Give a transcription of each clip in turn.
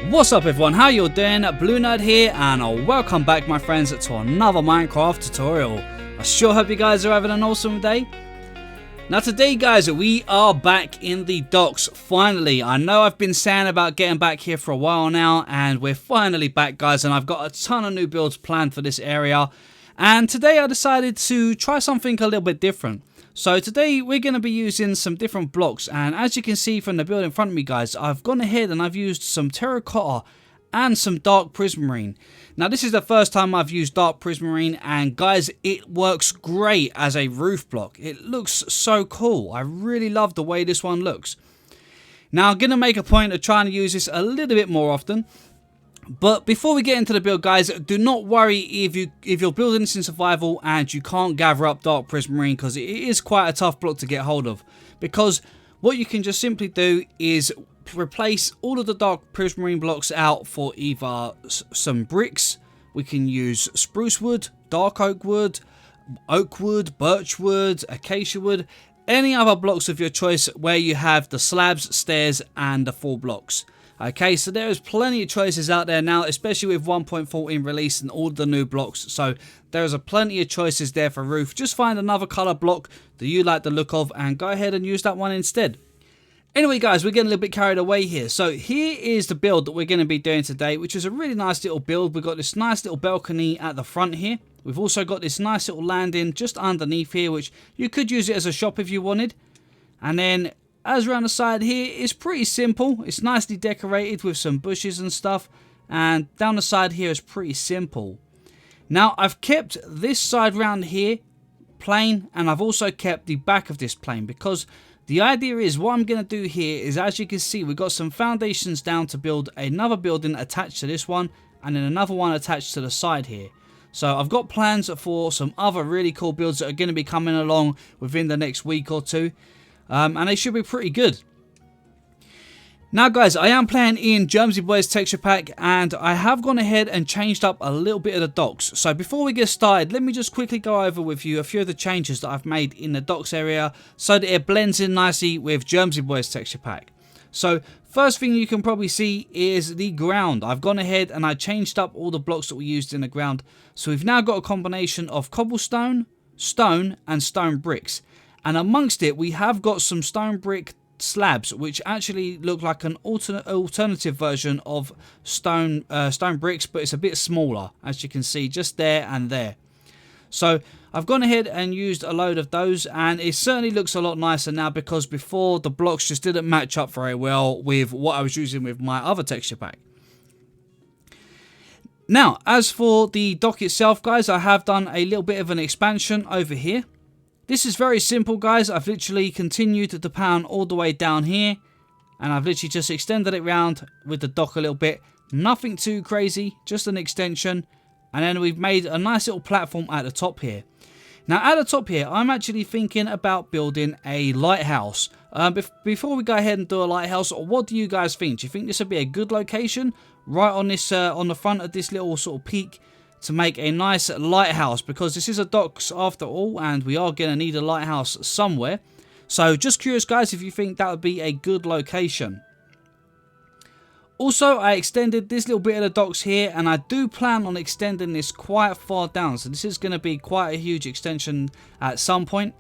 What's up everyone, how you all doing? BlueNerd here and welcome back my friends to another Minecraft tutorial. I sure hope you guys are having an awesome day. Now today guys, we are back in the docks, finally. I know I've been saying about getting back here for a while now and we're finally back guys, and I've got a ton of new builds planned for this area. And today I decided to try something a little bit different. So today we're going to be using some different blocks, and as you can see from the build in front of me guys, I've gone ahead and I've used some terracotta and some dark prismarine. Now this is the first time I've used dark prismarine, and guys, it works great as a roof block. It looks so cool. I really love the way this one looks. Now I'm going to make a point of trying to use this a little bit more often. But before we get into the build guys, do not worry if you're building this in survival and you can't gather up dark prismarine, because it is quite a tough block to get hold of. Because what you can just simply do is replace all of the dark prismarine blocks out for either some bricks. We can use spruce wood, dark oak wood, birch wood, acacia wood, any other blocks of your choice where you have the slabs, stairs and the full blocks. Okay, so there is plenty of choices out there now, especially with 1.14 release and all the new blocks. So there's plenty of choices there for roof. Just find another color block that you like the look of and go ahead and use that one instead. Anyway guys, we're getting a little bit carried away here. So here is the build that we're going to be doing today, which is a really nice little build. We've got this nice little balcony at the front here. We've also got this nice little landing just underneath here, which you could use it as a shop if you wanted. And then as around the side here, it's pretty simple. It's nicely decorated with some bushes and stuff. And down the side here is pretty simple. Now, I've kept this side round here plain. And I've also kept the back of this plain. Because the idea is, what I'm going to do here is, as you can see, we've got some foundations down to build another building attached to this one. And then another one attached to the side here. So I've got plans for some other really cool builds that are going to be coming along within the next week or two. And they should be pretty good. Now guys, I am playing in Germsy Boys texture pack, and I have gone ahead and changed up a little bit of the docks. So before we get started, let me just quickly go over with you a few of the changes that I've made in the docks area so that it blends in nicely with Germsy Boys texture pack. So first thing you can probably see is the ground. I've gone ahead and I changed up all the blocks that we used in the ground. So we've now got a combination of cobblestone, stone and stone bricks. And amongst it, we have got some stone brick slabs, which actually look like an alternative version of stone bricks, but it's a bit smaller, as you can see, just there and there. So I've gone ahead and used a load of those, and it certainly looks a lot nicer now, because before the blocks just didn't match up very well with what I was using with my other texture pack. Now, as for the dock itself, guys, I have done a little bit of an expansion over here. This is very simple guys. I've literally continued the pound all the way down here, and I've literally just extended it round with the dock a little bit. Nothing too crazy, just an extension. And then we've made a nice little platform at the top here. Now at the top here, I'm actually thinking about building a lighthouse. Before we go ahead and do a lighthouse, what do you guys think? Do you think this would be a good location right on this on the front of this little sort of peak to make a nice lighthouse? Because this is a docks after all, and we are going to need a lighthouse somewhere. So just curious guys if you think that would be a good location. Also, I extended this little bit of the docks here, and I do plan on extending this quite far down. So this is going to be quite a huge extension at some point.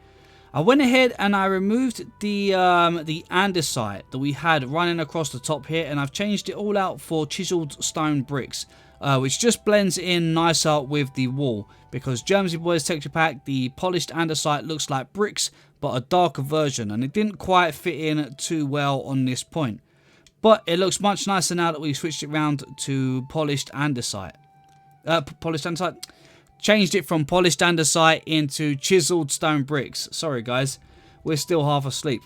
I went ahead and I removed the andesite that we had running across the top here, and I've changed it all out for chiseled stone bricks. Which just blends in nicer with the wall, because Germsy Boys texture pack, the polished andesite looks like bricks but a darker version, and it didn't quite fit in too well on this point. But it looks much nicer now that we've switched it around to polished andesite. Changed it from polished andesite into chiseled stone bricks. Sorry guys, we're still half asleep.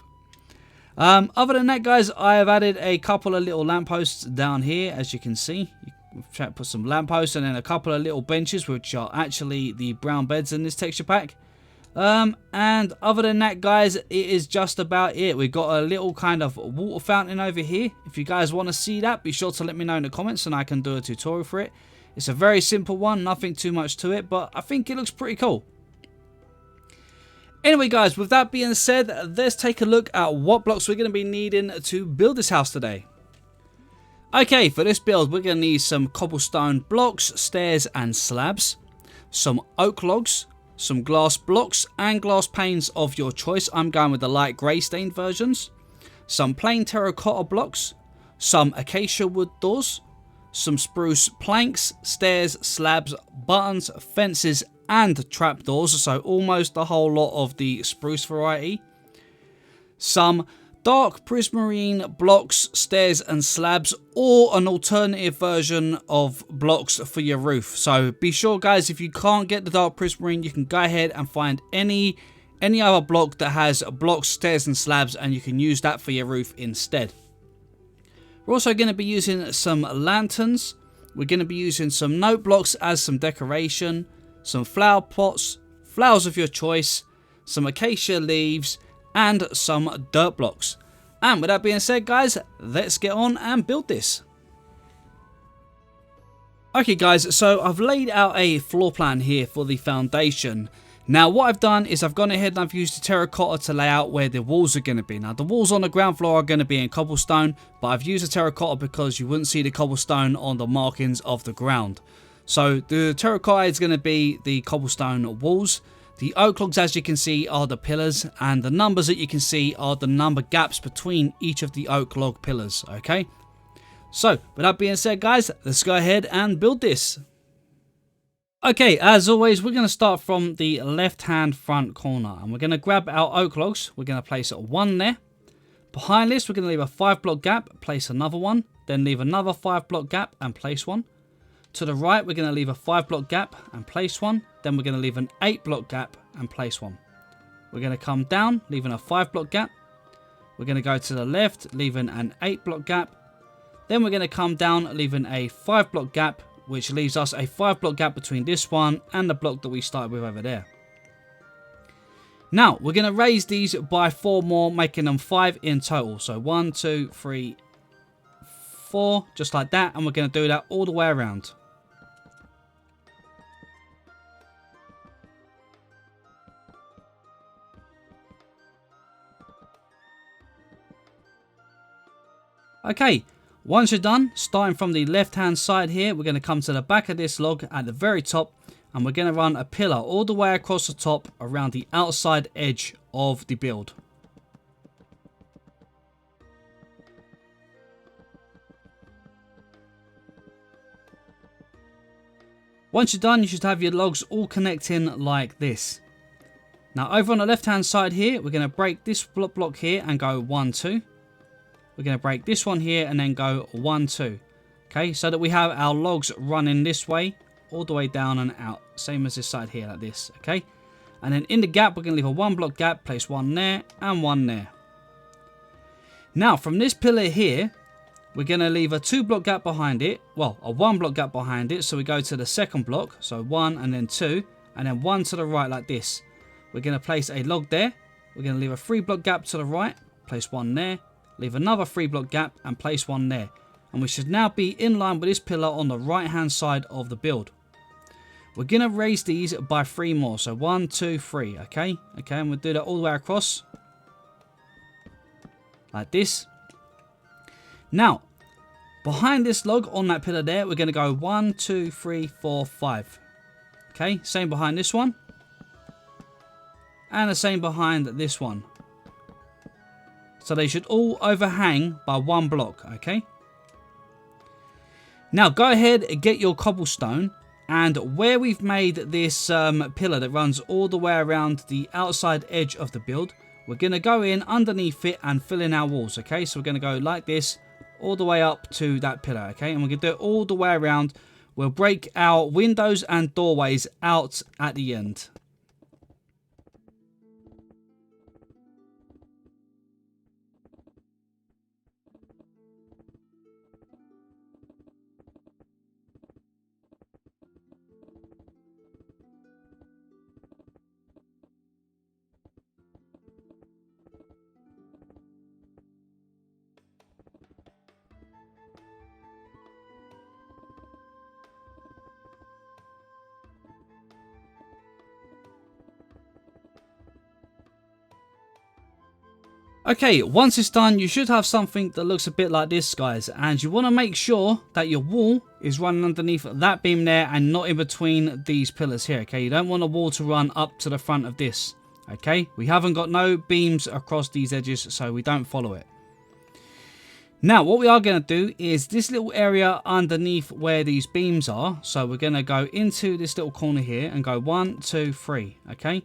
Other than that guys, I have added a couple of little lampposts down here, as you can see. We've put some lampposts and then a couple of little benches, which are actually the brown beds in this texture pack. And other than that guys, it is just about it. We've got a little kind of water fountain over here. If you guys want to see that, be sure to let me know in the comments and I can do a tutorial for it. It's a very simple one, nothing too much to it, but I think it looks pretty cool. Anyway guys, with that being said, let's take a look at what blocks we're going to be needing to build this house today. Okay, for this build we're going to need some cobblestone blocks, stairs and slabs, some oak logs, some glass blocks and glass panes of your choice. I'm going with the light grey stained versions, some plain terracotta blocks, some acacia wood doors, some spruce planks, stairs, slabs, buttons, fences and trapdoors, so almost the whole lot of the spruce variety, some dark prismarine blocks, stairs and slabs, or an alternative version of blocks for your roof. So be sure guys, if you can't get the dark prismarine, you can go ahead and find any other block that has blocks, stairs and slabs, and you can use that for your roof instead. We're also going to be using some lanterns. We're going to be using some note blocks as some decoration, some flower pots, flowers of your choice, some acacia leaves, and some dirt blocks. And with that being said guys, let's get on and build this. Okay guys, so I've laid out a floor plan here for the foundation. Now what I've done is I've gone ahead and I've used the terracotta to lay out where the walls are going to be. Now the walls on the ground floor are going to be in cobblestone, but I've used the terracotta because you wouldn't see the cobblestone on the markings of the ground. So the terracotta is going to be the cobblestone walls. The oak logs, as you can see, are the pillars, and the numbers that you can see are the number gaps between each of the oak log pillars, okay? So, with that being said guys, let's go ahead and build this. Okay, as always, we're going to start from the left-hand front corner, and we're going to grab our oak logs. We're going to place one there. Behind this, we're going to leave a 5-block gap, place another one, then leave another 5-block gap and place one. To the right, we're going to leave a 5-block gap and place one. Then we're going to leave an 8-block gap and place one. We're going to come down, leaving a 5-block gap. We're going to go to the left, leaving an 8-block gap. Then we're going to come down, leaving a 5-block gap, which leaves us a 5-block gap between this one and the block that we started with over there. Now, we're going to raise these by 4 more, making them 5 in total. So 1, 2, 3, 4, just like that. And we're going to do that all the way around. Okay, once you're done, starting from the left hand side here, we're going to come to the back of this log at the very top, and we're going to run a pillar all the way across the top around the outside edge of the build. Once you're done, you should have your logs all connecting like this. Now over on the left hand side here, we're going to break this block here and go 1, 2. We're going to break this one here and then go 1, 2. Okay, so that we have our logs running this way, all the way down and out. Same as this side here, like this. Okay, and then in the gap, we're going to leave a 1-block gap, place one there and one there. Now, from this pillar here, we're going to leave a 2-block gap behind it. Well, a 1-block gap behind it. So we go to the second block. So 1 and then 2. And then 1 to the right like this. We're going to place a log there. We're going to leave a 3-block gap to the right. Place one there. Leave another 3-block gap and place one there. And we should now be in line with this pillar on the right hand side of the build. We're going to raise these by 3 more. So 1, 2, 3. Okay. Okay. And we'll do that all the way across. Like this. Now, behind this log on that pillar there, we're going to go 1, 2, 3, 4, 5. Okay. Same behind this one. And the same behind this one. So they should all overhang by 1 block, okay? Now go ahead and get your cobblestone, and where we've made this pillar that runs all the way around the outside edge of the build, we're going to go in underneath it and fill in our walls, okay? So we're going to go like this all the way up to that pillar, okay? And we're going to do it all the way around. We'll break our windows and doorways out at the end. Okay, once it's done, you should have something that looks a bit like this, guys. And you want to make sure that your wall is running underneath that beam there and not in between these pillars here, okay? You don't want a wall to run up to the front of this, okay? We haven't got no beams across these edges, so we don't follow it. Now, what we are going to do is this little area underneath where these beams are. So we're going to go into this little corner here and go 1, 2, 3, okay?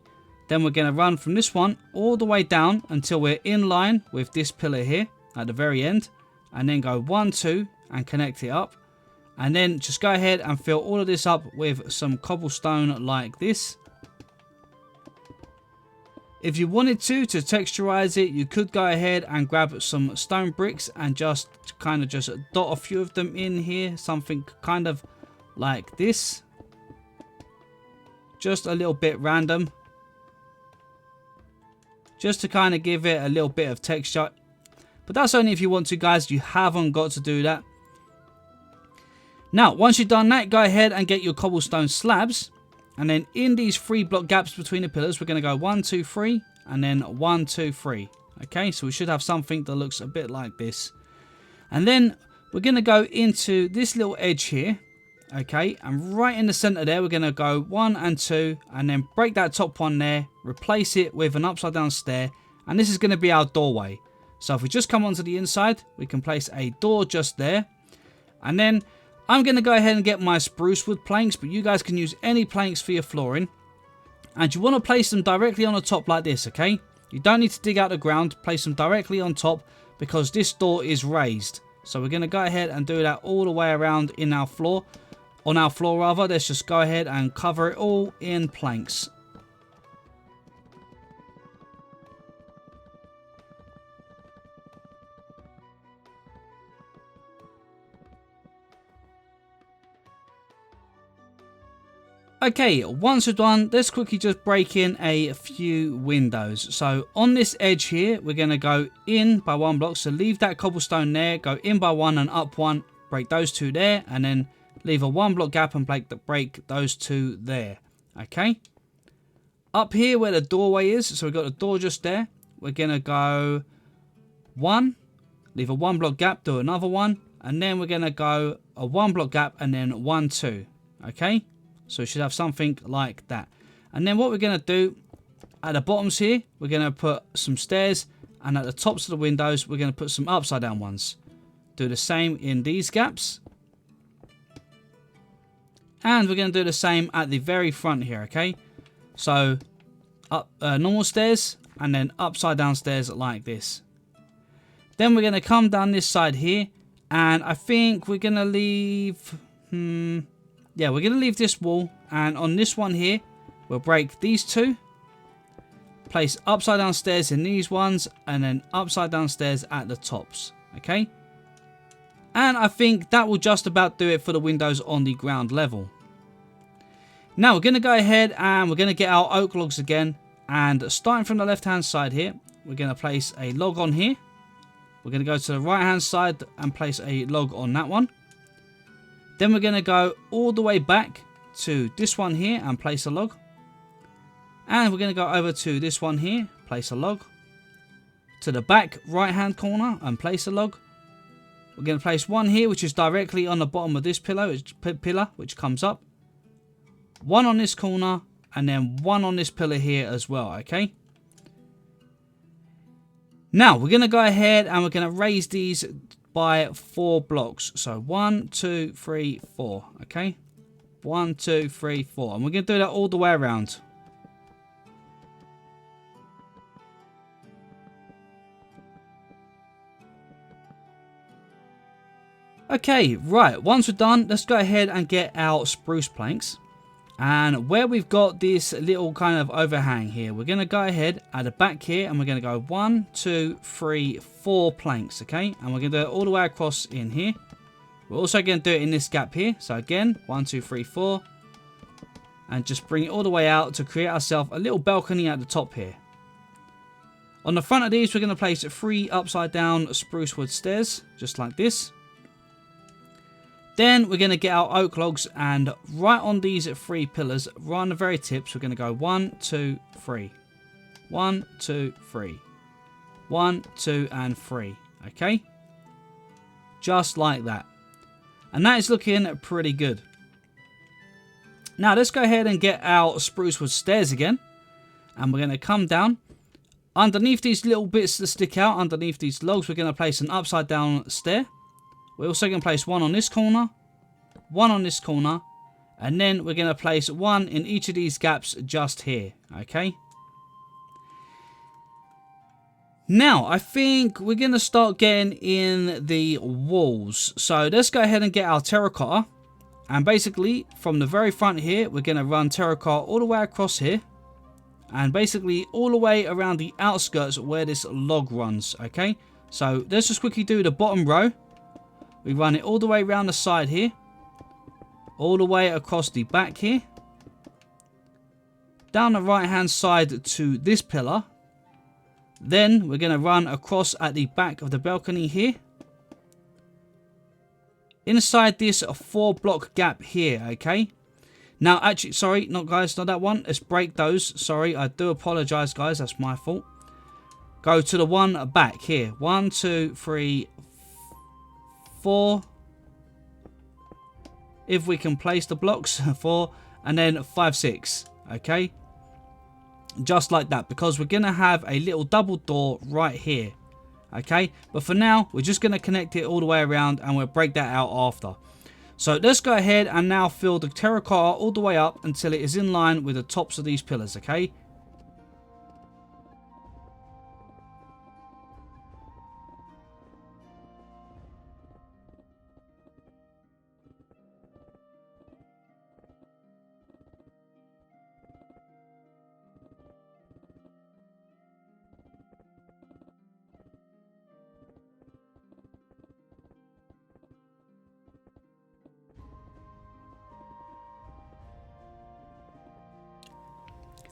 Then we're going to run from this one all the way down until we're in line with this pillar here at the very end. And then go 1, 2 and connect it up. And then just go ahead and fill all of this up with some cobblestone like this. If you wanted to texturize it, you could go ahead and grab some stone bricks and just dot a few of them in here. Something kind of like this. Just a little bit random. Just to kind of give it a little bit of texture. But that's only if you want to, guys. You haven't got to do that. Now, once you've done that, go ahead and get your cobblestone slabs. And then in these 3 block gaps between the pillars, we're going to go 1, 2, 3. And then 1, 2, 3. Okay, so we should have something that looks a bit like this. And then we're going to go into this little edge here. Okay, and right in the center there, we're going to go 1 and 2. And then break that top one there. Replace it with an upside down stair. And this is going to be our doorway. So if we just come onto the inside, we can place a door just there. And then I'm going to go ahead and get my spruce wood planks, but you guys can use any planks for your flooring. And you want to place them directly on the top like this, okay? You don't need to dig out the ground. Place them directly on top because this door is raised. So we're going to go ahead and do that all the way around in our floor. On our floor rather. Let's just go ahead and cover it all in planks. Okay, once we're done, let's quickly just break in a few windows. So on this edge here, we're going to go in by 1 block. So leave that cobblestone there, go in by 1 and up 1, break those 2 there, and then leave a 1 block gap and break those 2 there. Okay. Up here where the doorway is, so we've got the door just there, we're going to go 1, leave a 1 block gap, do another 1, and then we're going to go a 1 block gap and then 1, 2. Okay. So we should have something like that. And then what we're going to do at the bottoms here, we're going to put some stairs. And at the tops of the windows, we're going to put some upside down ones. Do the same in these gaps. And we're going to do the same at the very front here, okay? So up normal stairs and then upside down stairs like this. Then we're going to come down this side here. And I think we're going to leave... Yeah, we're going to leave this wall, and on this one here, we'll break these 2, place upside down stairs in these ones, and then upside down stairs at the tops, okay? And I think that will just about do it for the windows on the ground level. Now we're going to go ahead and we're going to get our oak logs again, and starting from the left hand side here, we're going to place a log on here. We're going to go to the right hand side and place a log on that one. Then we're going to go all the way back to this one here and place a log. And we're going to go over to this one here, place a log. To the back right hand corner and place a log. We're going to place one here which is directly on the bottom of this pillar which comes up. One on this corner and then one on this pillar here as well, okay? Now we're going to go ahead and we're going to raise these by 4 blocks. So 1, 2, 3, 4. Okay. 1, 2, 3, 4. And we're going to do that all the way around. Okay, right. Once we're done, let's go ahead and get our spruce planks. And where we've got this little kind of overhang here, we're going to go ahead at the back here and we're going to go 1, 2, 3, 4 planks, okay? And we're going to do it all the way across in here. We're also going to do it in this gap here. So again, 1, 2, 3, 4. And just bring it all the way out to create ourselves a little balcony at the top here. On the front of these, we're going to place 3 upside down spruce wood stairs, just like this. Then we're going to get our oak logs and right on these 3 pillars, right on the very tips, we're going to go 1, 2, 3. 1, 2, 3. 1, 2, and 3. Okay? Just like that. And that is looking pretty good. Now let's go ahead and get our spruce wood stairs again. And we're going to come down. Underneath these little bits that stick out, underneath these logs, we're going to place an upside down stair. We're also going to place one on this corner, one on this corner, and then we're going to place one in each of these gaps just here. Okay? Now, I think we're going to start getting in the walls. So let's go ahead and get our terracotta. And basically, from the very front here, we're going to run terracotta all the way across here. And basically, all the way around the outskirts where this log runs. Okay? So let's just quickly do the bottom row. We run it all the way around the side here. All the way across the back here. Down the right hand side to this pillar. Then we're going to run across at the back of the balcony here. Inside this 4-block gap here, okay? Now, actually, sorry, not guys, not that one. Let's break those. Sorry, I do apologise, guys. That's my fault. Go to the one back here. 1, 2, 3, 4. If we can place the blocks, 4. And then 5, 6, okay? Just like that, because we're going to have a little double door right here. Okay, but for now, we're just going to connect it all the way around and we'll break that out after. So let's go ahead and now fill the terracotta all the way up until it is in line with the tops of these pillars, okay?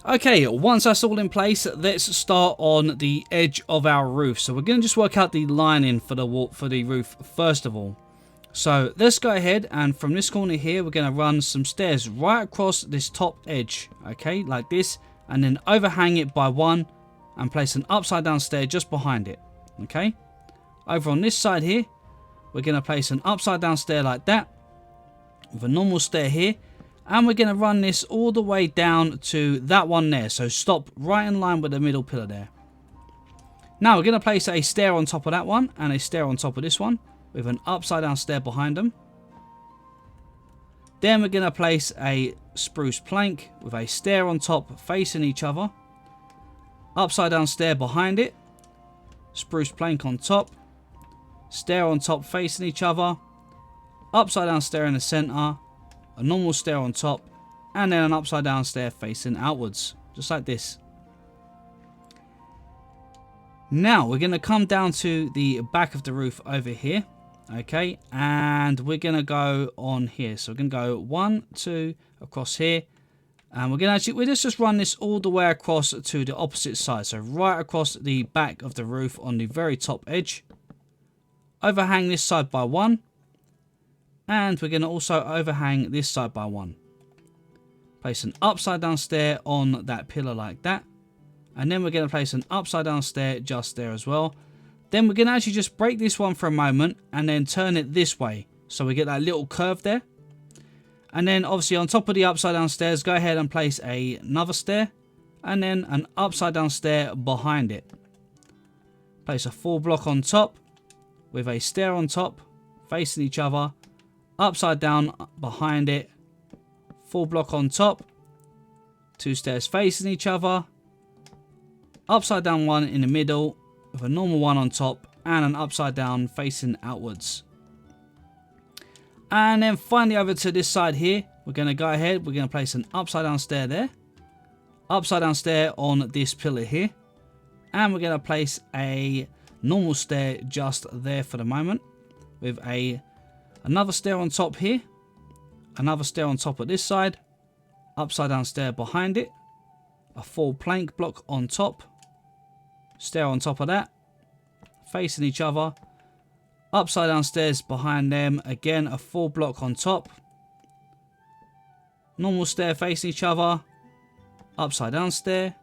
Okay, once that's all in place, let's start on the edge of our roof. So we're going to just work out the lining for the wall, for the roof first of all. So let's go ahead and from this corner here, we're going to run some stairs right across this top edge. Okay, like this, and then overhang it by 1 and place an upside down stair just behind it. Okay, over on this side here, we're going to place an upside down stair like that with a normal stair here. And we're going to run this all the way down to that one there. So stop right in line with the middle pillar there. Now we're going to place a stair on top of that one. And a stair on top of this one. With an upside down stair behind them. Then we're going to place a spruce plank. With a stair on top facing each other. Upside down stair behind it. Spruce plank on top. Stair on top facing each other. Upside down stair in the center. A normal stair on top, and then an upside down stair facing outwards, just like this. Now we're going to come down to the back of the roof over here, okay, and we're going to go on here. So we're going to go 1, 2 across here, and we're going to we'll just run this all the way across to the opposite side. So right across the back of the roof on the very top edge. Overhang this side by 1. And we're going to also overhang this side by 1. Place an upside down stair on that pillar like that. And then we're going to place an upside down stair just there as well. Then we're going to actually just break this one for a moment and then turn it this way. So we get that little curve there. And then obviously on top of the upside down stairs, go ahead and place another stair. And then an upside down stair behind it. Place a full block on top with a stair on top facing each other. Upside down behind it, full block on top, 2 stairs facing each other, upside down one in the middle with a normal one on top and an upside down facing outwards. And then finally over to this side here, we're going to go ahead, we're going to place an upside down stair there, upside down stair on this pillar here, and we're going to place a normal stair just there for the moment with another stair on top here. Another stair on top of this side. Upside down stair behind it. A full plank block on top. Stair on top of that. Facing each other. Upside down stairs behind them. Again, a full block on top. Normal stair facing each other. Upside down stair.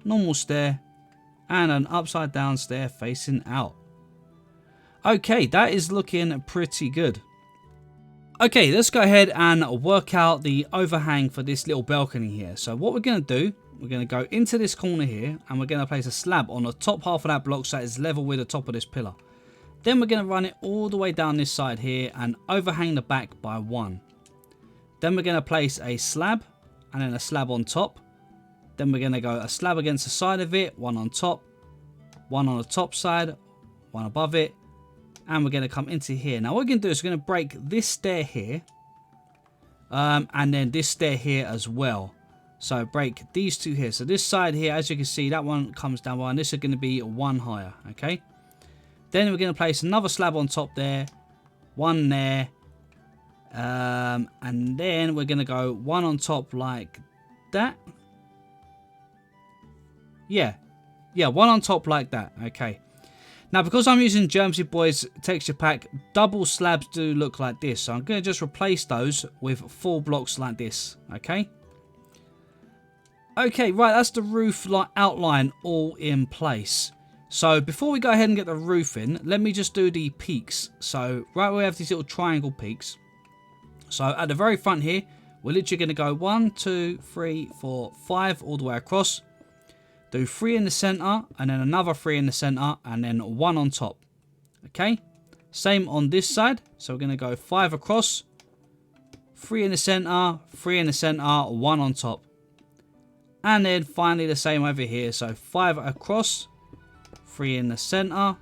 Normal stair. and an upside down stair facing out. Okay, that is looking pretty good. Okay, let's go ahead and work out the overhang for this little balcony here. So what we're going to do, we're going to go into this corner here and we're going to place a slab on the top half of that block so it's level with the top of this pillar. Then we're going to run it all the way down this side here and overhang the back by 1. Then we're going to place a slab and then a slab on top. Then we're going to go a slab against the side of it, 1 on top, 1 on the top side, 1 above it. And we're going to come into here. Now what we're going to do is we're going to break this stair here. And then this stair here as well. So break these two here. So this side here, as you can see, that one comes down 1. This is going to be 1 higher. Okay. Then we're going to place another slab on top there. 1 there. And then we're going to go 1 on top like that. Yeah. Yeah, 1 on top like that. Okay. Now, because I'm using Germsy Boys texture pack, double slabs do look like this. So I'm going to just replace those with 4 blocks like this. Okay. Okay, right. That's the roof outline all in place. So before we go ahead and get the roof in, let me just do the peaks. So right where we have these little triangle peaks. So at the very front here, we're literally going to go 1, 2, 3, 4, 5 all the way across. Do 3 in the center and then another 3 in the center and then 1 on top. Okay. Same on this side. So we're going to go 5 across, 3 in the center, 3 in the center, 1 on top. And then finally the same over here. So 5 across, 3 in the center,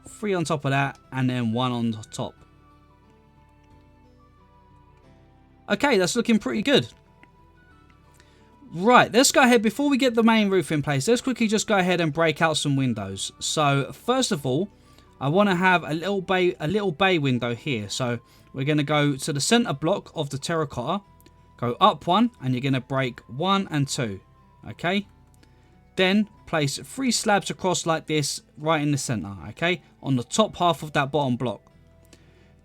3 on top of that, and then 1 on top. Okay, that's looking pretty good. Right, let's go ahead, before we get the main roof in place, let's quickly just go ahead and break out some windows. So first of all, I want to have a little bay window here. So we're going to go to the center block of the terracotta, go up 1, and you're going to break 1 and 2. Okay. Then place 3 slabs across like this right in the center. Okay, on the top half of that bottom block.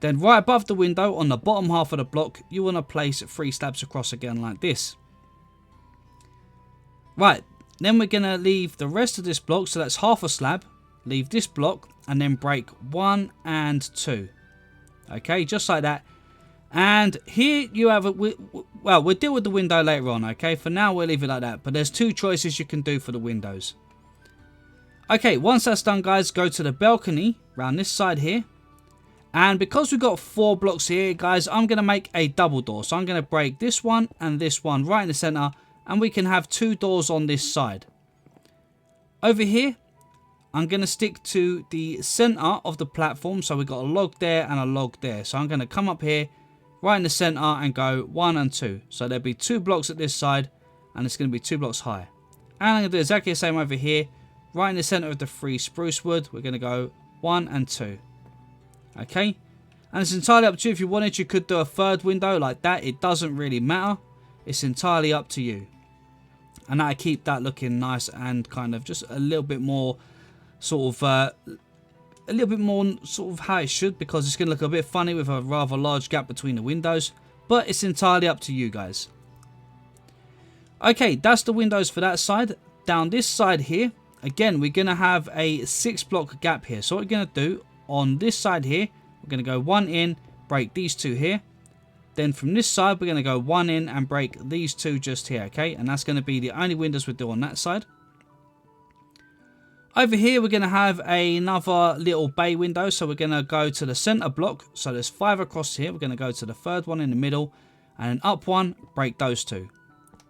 Then right above the window on the bottom half of the block, you want to place 3 slabs across again like this. Right, then we're going to leave the rest of this block, so that's half a slab, leave this block, and then break 1 and 2. Okay, just like that. And here you have, well, we'll deal with the window later on, okay? For now, we'll leave it like that. But there's 2 choices you can do for the windows. Okay, once that's done, guys, go to the balcony around this side here. And because we've got 4 blocks here, guys, I'm going to make a double door. So I'm going to break this one and this one right in the center. And we can have 2 doors on this side. Over here, I'm going to stick to the center of the platform. So we've got a log there and a log there. So I'm going to come up here, right in the center, and go 1 and 2. So there'll be 2 blocks at this side, and it's going to be 2 blocks high. And I'm going to do exactly the same over here. Right in the center of the 3 spruce wood, we're going to go 1 and 2. Okay. And it's entirely up to you. If you wanted, you could do a 3rd window like that. It doesn't really matter. It's entirely up to you. And I keep that looking nice and kind of just a little bit more sort of how it should, because it's going to look a bit funny with a rather large gap between the windows. But it's entirely up to you guys. Okay, that's the windows for that side. Down this side here, again, we're going to have a 6 block gap here. So what we're going to do on this side here, we're going to go 1 in, break these 2 here. Then from this side, we're going to go 1 in and break these 2 just here, okay? And that's going to be the only windows we'll do on that side. Over here, we're going to have another little bay window. So we're going to go to the center block. So there's 5 across here. We're going to go to the 3rd one in the middle. And then up 1, break those 2.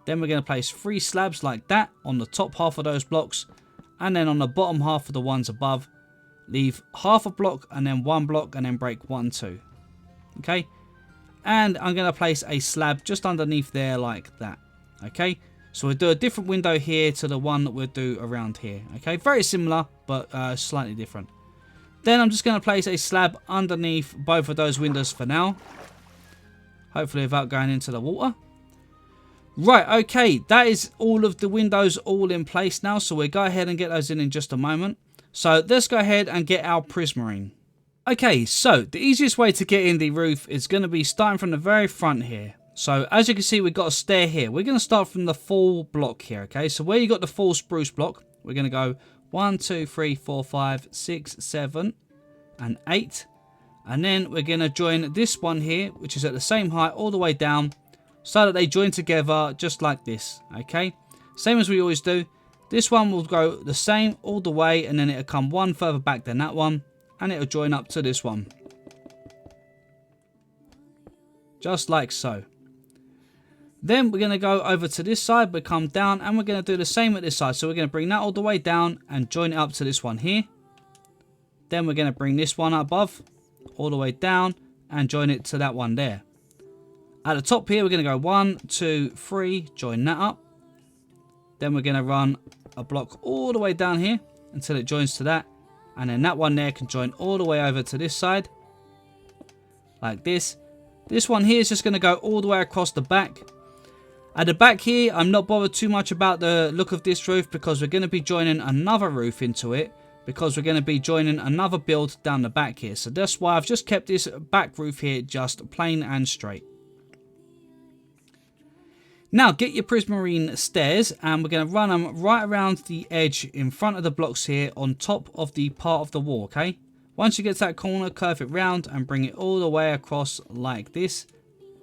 Then we're going to place 3 slabs like that on the top half of those blocks. And then on the bottom half of the ones above, leave half a block and then 1 block and then break 1, 2. Okay? And I'm going to place a slab just underneath there like that. Okay. So we'll do a different window here to the one that we'll do around here. Okay. Very similar, but slightly different. Then I'm just going to place a slab underneath both of those windows for now. Hopefully without going into the water. Right. Okay. That is all of the windows all in place now. So we'll go ahead and get those in just a moment. So let's go ahead and get our prismarine. Okay, so the easiest way to get in the roof is going to be starting from the very front here. So as you can see, we've got a stair here. We're going to start from the full block here, okay? So where you got the full spruce block, we're going to go 1, 2, 3, 4, 5, 6, 7, and 8. And then we're going to join this one here, which is at the same height all the way down, so that they join together just like this. Okay, same as we always do. This one will go the same all the way, and then it'll come one further back than that one, and it'll join up to this one. Just like so. Then we're going to go over to this side, but come down, and we're going to do the same at this side. So we're going to bring that all the way down and join it up to this one here. Then we're going to bring this one above, all the way down, and join it to that one there. At the top here, we're going to go 1, 2, 3, join that up. Then we're going to run a block all the way down here until it joins to that. And then that one there can join all the way over to this side. Like this. This one here is just going to go all the way across the back. At the back here, I'm not bothered too much about the look of this roof, because we're going to be joining another roof into it. Because we're going to be joining another build down the back here. So that's why I've just kept this back roof here just plain and straight. Now get your prismarine stairs, and we're going to run them right around the edge in front of the blocks here on top of the part of the wall, okay? Once you get to that corner, curve it round and bring it all the way across like this.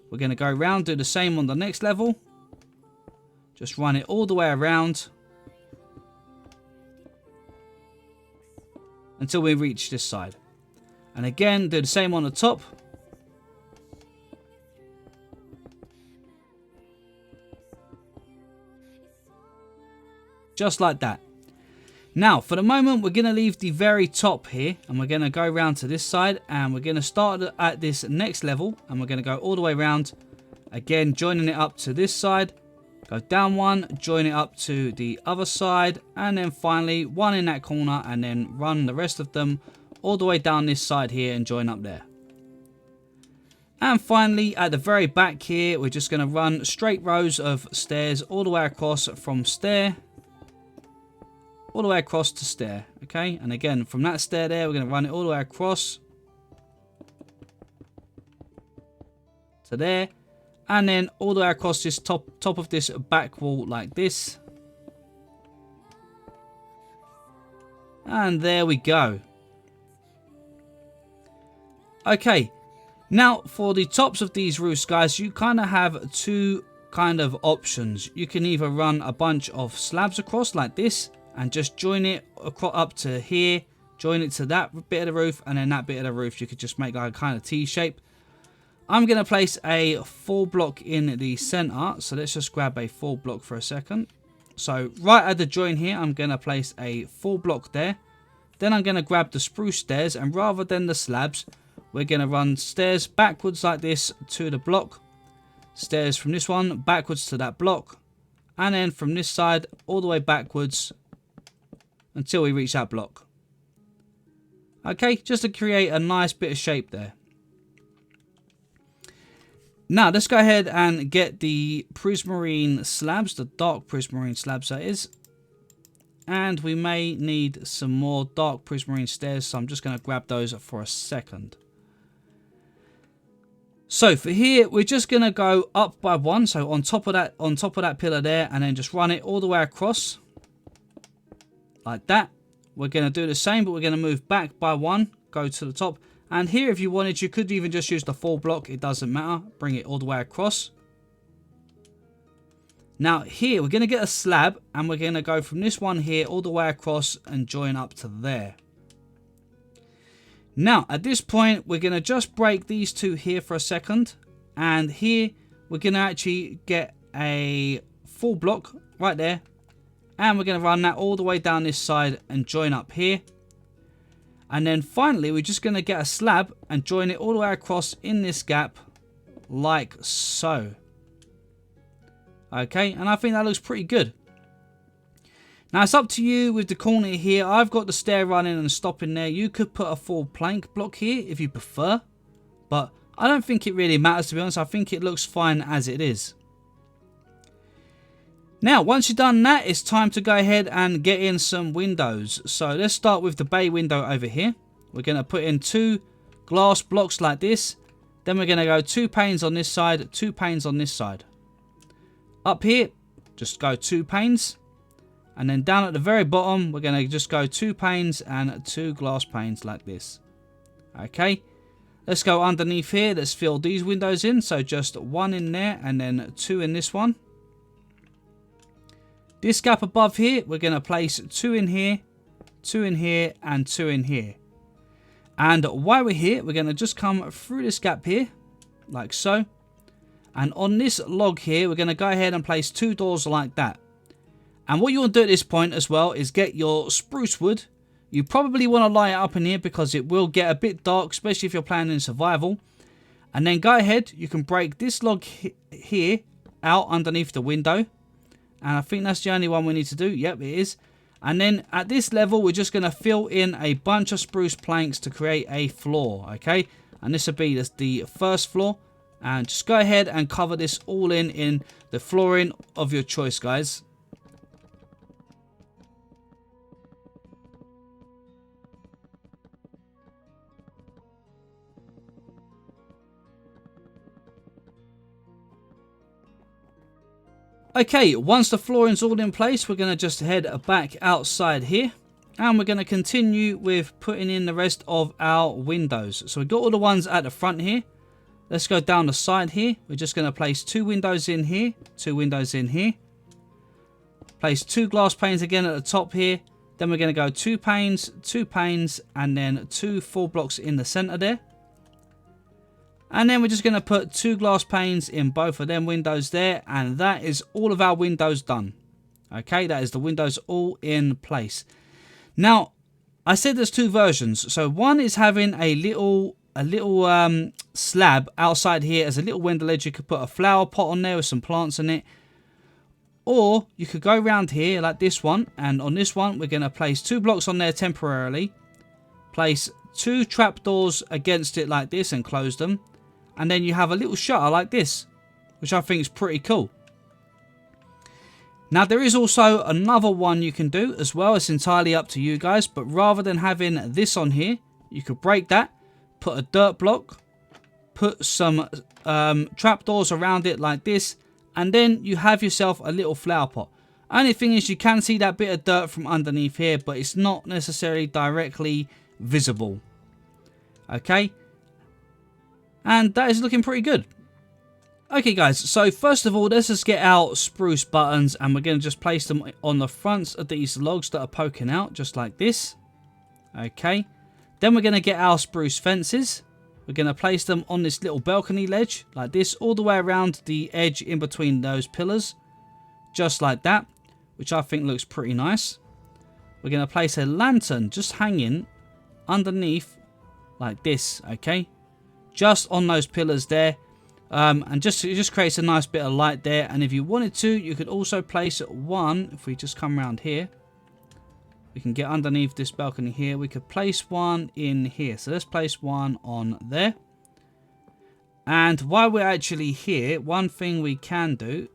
We're going to go round, do the same on the next level. Just run it all the way around until we reach this side. And again, do the same on the top. Just like that. Now, for the moment, we're going to leave the very top here, and we're going to go around to this side, and we're going to start at this next level, and we're going to go all the way around, again, joining it up to this side, go down one, join it up to the other side, and then finally one in that corner, and then run the rest of them all the way down this side here and join up there. And finally, at the very back here, we're just going to run straight rows of stairs all the way across from stair all the way across to stair, okay? And again, from that stair there, we're going to run it all the way across to there, and then all the way across this top of this back wall like this. And there we go. Okay, now for the tops of these roofs, guys, you kind of have two kind of options. You can either run a bunch of slabs across like this, and just join it up to here, join it to that bit of the roof, and then that bit of the roof you could just make like a kind of T shape. I'm going to place a full block in the center, so let's just grab a full block for a second. So right at the join here, I'm going to place a full block there. Then I'm going to grab the spruce stairs, and rather than the slabs, we're going to run stairs backwards like this to the block. Stairs from this one backwards to that block, and then from this side all the way backwards until we reach that block. Okay, just to create a nice bit of shape there. Now let's go ahead and get the prismarine slabs, the dark prismarine slabs that is. And we may need some more dark prismarine stairs, so I'm just going to grab those for a second. So for here, we're just going to go up by one, so on top of that pillar there, and then just run it all the way across. Like that. We're going to do the same, but we're going to move back by one, go to the top. And here, if you wanted, you could even just use the full block. It doesn't matter. Bring it all the way across. Now here, we're going to get a slab, and we're going to go from this one here all the way across and join up to there. Now, at this point, we're going to just break these two here for a second. And here, we're going to actually get a full block right there. And we're going to run that all the way down this side and join up here. And then finally, we're just going to get a slab and join it all the way across in this gap like so. Okay, and I think that looks pretty good. Now, it's up to you with the corner here. I've got the stair running and stopping there. You could put a full plank block here if you prefer. But I don't think it really matters, to be honest. I think it looks fine as it is. Now, once you've done that, it's time to go ahead and get in some windows. So let's start with the bay window over here. We're going to put in 2 glass blocks like this. Then we're going to go 2 panes on this side, 2 panes on this side. Up here, just go 2 panes. And then down at the very bottom, we're going to just go 2 panes and 2 glass panes like this. Okay. Let's go underneath here. Let's fill these windows in. So just 1 in there and then 2 in this one. This gap above here, we're going to place 2 in here, 2 in here, and 2 in here. And while we're here, we're going to just come through this gap here, like so. And on this log here, we're going to go ahead and place 2 doors like that. And what you want to do at this point as well is get your spruce wood. You probably want to lie it up in here because it will get a bit dark, especially if you're playing in survival. And then go ahead, you can break this log here out underneath the window. And I think that's the only one we need to do. Yep, it is. And then at this level, we're just going to fill in a bunch of spruce planks to create a floor, okay? And this will be the first floor. And just go ahead and cover this all in the flooring of your choice, guys. Okay, once the flooring's all in place, we're going to just head back outside here. And we're going to continue with putting in the rest of our windows. So we've got all the ones at the front here. Let's go down the side here. We're just going to place 2 windows in here, 2 windows in here. Place 2 glass panes again at the top here. Then we're going to go 2 panes, and then 2 full blocks in the center there. And then we're just going to put 2 glass panes in both of them windows there. And that is all of our windows done. Okay, that is the windows all in place. Now, I said there's 2 versions. So one is having a little slab outside here as a little window ledge. You could put a flower pot on there with some plants in it. Or you could go around here like this one. And on this one, we're going to place 2 blocks on there temporarily. Place 2 trapdoors against it like this and close them. And then you have a little shutter like this, which I think is pretty cool. Now there is also another one you can do as well. It's entirely up to you guys. But rather than having this on here, you could break that, put a dirt block, put some trapdoors around it like this. And then you have yourself a little flower pot. Only thing is you can see that bit of dirt from underneath here, but it's not necessarily directly visible. Okay. And that is looking pretty good. Okay guys, so first of all, let's just get our spruce buttons and we're going to just place them on the fronts of these logs that are poking out, just like this. Okay. Then we're going to get our spruce fences. We're going to place them on this little balcony ledge, like this, all the way around the edge in between those pillars. Just like that, which I think looks pretty nice. We're going to place a lantern just hanging underneath like this, okay? Just on those pillars there, and it just creates a nice bit of light there. And if you wanted to, you could also place one. If we just come around here, we can get underneath this balcony here. We could place one in here. So let's place one on there. And while we're actually here, one thing we can do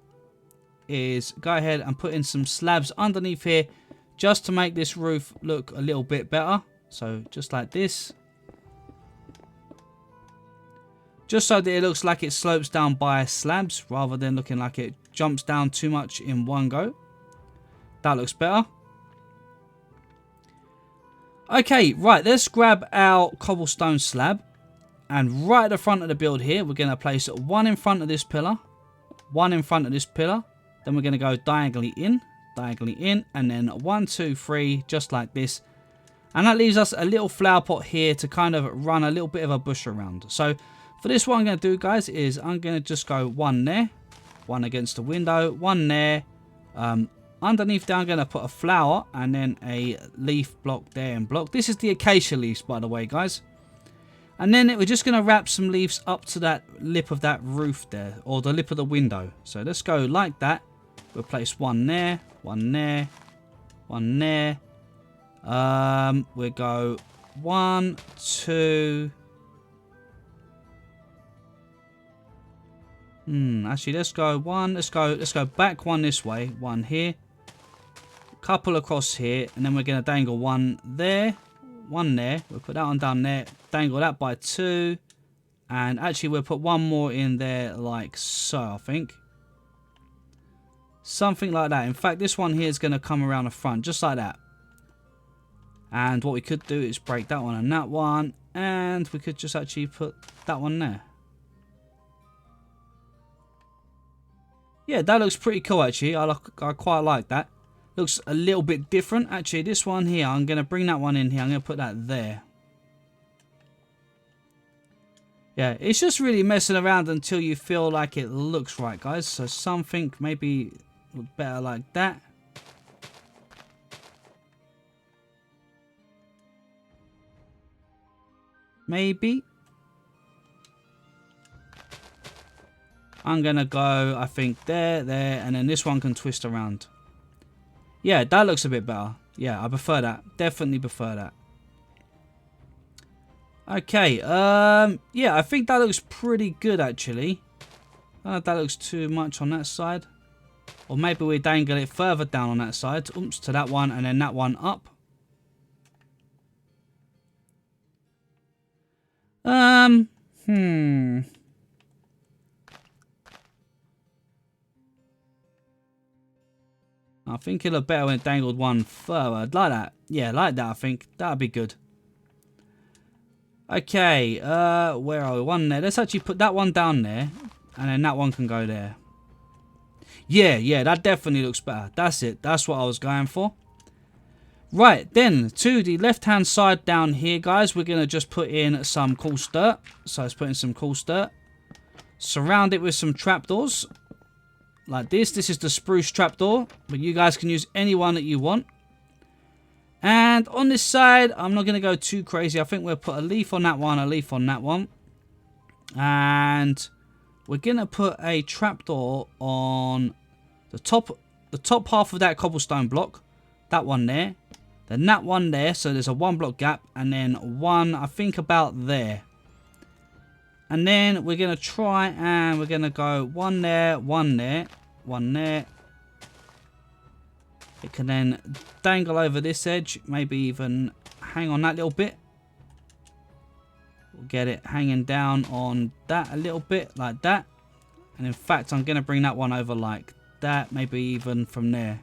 is go ahead and put in some slabs underneath here, just to make this roof look a little bit better. So just like this. Just so that it looks like it slopes down by slabs rather than looking like it jumps down too much in one go. That looks better. Okay, right, let's grab our cobblestone slab. And right at the front of the build here, we're going to place one in front of this pillar. One in front of this pillar. Then we're going to go diagonally in, and then 1, 2, 3, just like this. And that leaves us a little flower pot here to kind of run a little bit of a bush around. So for this, what I'm going to do, guys, is I'm going to just go one there, one against the window, one there. Underneath there, I'm going to put a flower and then a leaf block there and block. This is the acacia leaves, by the way, guys. And then we're just going to wrap some leaves up to that lip of that roof there, or the lip of the window. So let's go like that. We'll place one there, one there, one there. We'll go 1, 2. Actually, let's go one. Let's go back one this way. One here. Couple across here, and then we're going to dangle one there, one there. We'll put that one down there. Dangle that by 2, and actually we'll put one more in there like so. I think. Something like that. In fact, this one here is going to come around the front, just like that. And what we could do is break that one and that one. And we could just actually put that one there. Yeah, that looks pretty cool actually. I quite like that. Looks a little bit different. Actually, this one here, I'm going to bring that one in here. I'm going to put that there. Yeah, it's just really messing around until you feel like it looks right, guys. So something maybe better like that. Maybe. I'm going to go, I think, there, and then this one can twist around. Yeah, that looks a bit better. Yeah, I prefer that. Definitely prefer that. Okay, yeah, I think that looks pretty good, actually. I don't know if that looks too much on that side. Or maybe we dangle it further down on that side. Oops, to that one, and then that one up. I think it'll look better when it dangled one further. Like that. Yeah, like that, I think. That'd be good. Okay, where are we? One there. Let's actually put that one down there. And then that one can go there. Yeah, that definitely looks better. That's it. That's what I was going for. Right, then, to the left-hand side down here, guys, we're going to just put in some coarse dirt. So let's put in some coarse dirt. Surround it with some trapdoors. Like this. This is the spruce trapdoor. But you guys can use any one that you want. And on this side, I'm not going to go too crazy. I think we'll put a leaf on that one, a leaf on that one. And we're going to put a trapdoor on the top half of that cobblestone block. That one there. Then that one there. So there's a 1 block gap. And then one, I think, about there. And then we're going to try and we're going to go one there, one there, one there. It can then dangle over this edge. Maybe even hang on that little bit. We'll get it hanging down on that a little bit, like that. And in fact, I'm going to bring that one over like that. Maybe even from there.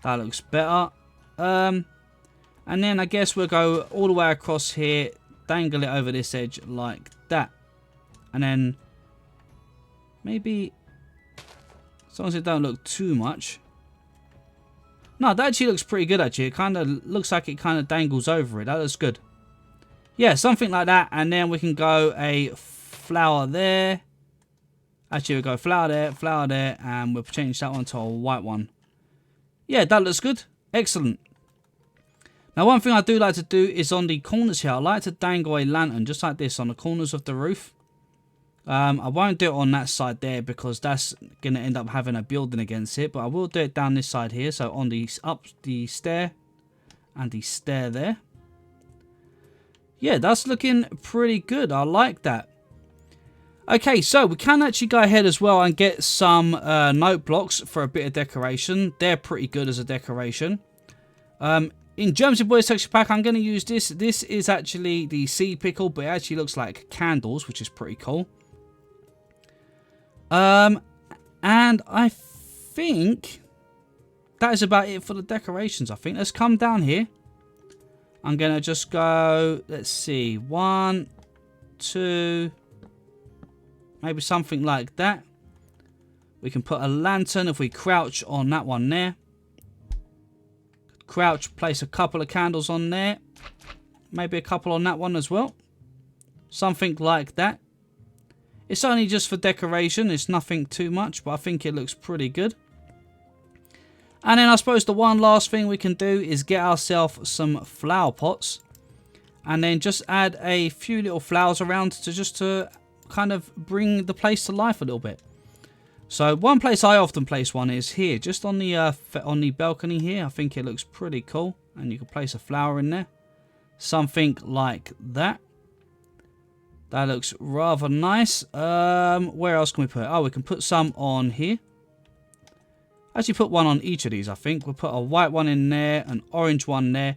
That looks better. And then I guess we'll go all the way across here. Dangle it over this edge like that. And then maybe, as long as it don't look too much. No, that actually looks pretty good, actually. It kind of looks like it kind of dangles over it. That looks good. Yeah, something like that. And then we can go a flower there. Actually, we'll go flower there, and we'll change that one to a white one. Yeah, that looks good. Excellent. Now, one thing I do like to do is on the corners here. I like to dangle a lantern just like this on the corners of the roof. I won't do it on that side there because that's going to end up having a building against it. But I will do it down this side here. So on the up the stair and the stair there. Yeah, that's looking pretty good. I like that. Okay, so we can actually go ahead as well and get some note blocks for a bit of decoration. They're pretty good as a decoration. In Germsy Boys texture pack, I'm going to use this. This is actually the sea pickle, but it actually looks like candles, which is pretty cool. And I think that is about it for the decorations, I think. Let's come down here. I'm going to just go, let's see, 1, 2, maybe something like that. We can put a lantern if we crouch on that one there. Crouch, place a couple of candles on there. Maybe a couple on that one as well. Something like that. It's only just for decoration. It's nothing too much, but I think it looks pretty good. And then I suppose the one last thing we can do is get ourselves some flower pots. And then just add a few little flowers around to kind of bring the place to life a little bit. So one place I often place one is here, just on the balcony here. I think it looks pretty cool. And you can place a flower in there. Something like that. That looks rather nice. Where else can we put it? Oh, we can put some on here. Actually put one on each of these, I think. We'll put a white one in there, an orange one there.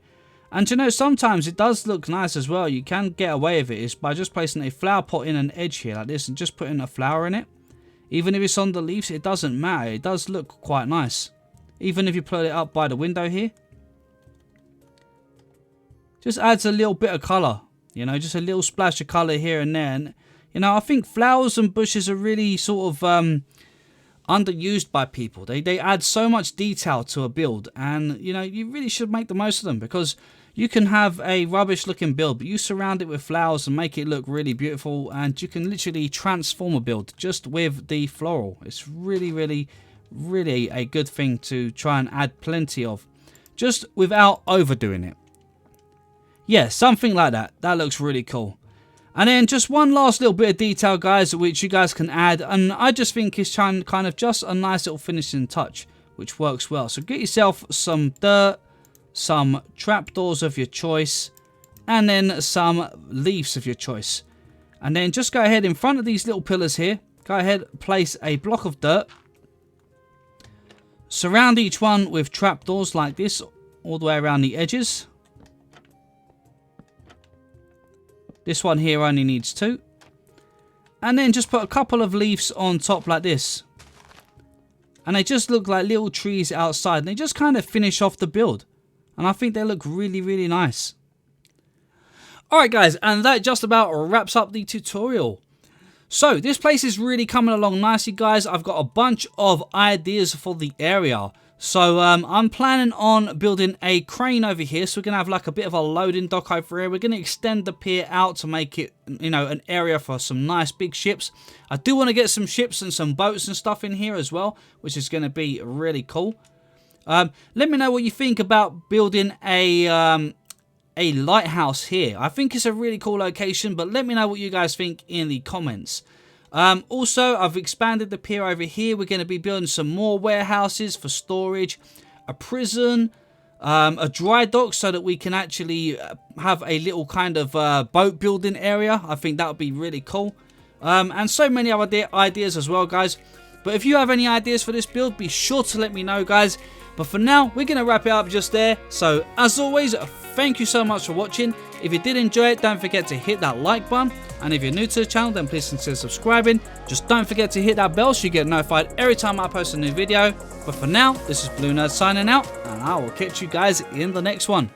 And you know, sometimes it does look nice as well. You can get away with it is by just placing a flower pot in an edge here like this and just putting a flower in it. Even if it's on the leaves, it doesn't matter. It does look quite nice. Even if you put it up by the window here. Just adds a little bit of colour. You know, just a little splash of colour here and there. And, you know, I think flowers and bushes are really sort of underused by people. They add so much detail to a build. And, you know, you really should make the most of them. Because you can have a rubbish looking build, but you surround it with flowers and make it look really beautiful. And you can literally transform a build just with the floral. It's really, really, really a good thing to try and add plenty of. Just without overdoing it. Yeah, something like that. That looks really cool. And then just one last little bit of detail, guys, which you guys can add. And I just think it's kind of just a nice little finishing touch, which works well. So get yourself some dirt, some trapdoors of your choice, and then some leaves of your choice. And then just go ahead in front of these little pillars here. Go ahead, place a block of dirt. Surround each one with trapdoors like this, all the way around the edges. This one here only needs 2. And then just put a couple of leaves on top like this. And they just look like little trees outside. And they just kind of finish off the build. And I think they look really, really nice. Alright guys, and that just about wraps up the tutorial. So, this place is really coming along nicely, guys. I've got a bunch of ideas for the area. So, I'm planning on building a crane over here. So, we're going to have like a bit of a loading dock over here. We're going to extend the pier out to make it, you know, an area for some nice big ships. I do want to get some ships and some boats and stuff in here as well, which is going to be really cool. Let me know what you think about building a lighthouse here. I think it's a really cool location, but let me know what you guys think in the comments. Also, I've expanded the pier over here. We're going to be building some more warehouses for storage, a prison, a dry dock so that we can actually have a little kind of boat building area. I think that would be really cool. And so many other ideas as well, guys. But if you have any ideas for this build, be sure to let me know, guys. But for now, we're going to wrap it up just there. So, as always, thank you so much for watching. If you did enjoy it, don't forget to hit that like button. And if you're new to the channel, then please consider subscribing. Just don't forget to hit that bell so you get notified every time I post a new video. But for now, this is BlueNerd signing out, and I will catch you guys in the next one.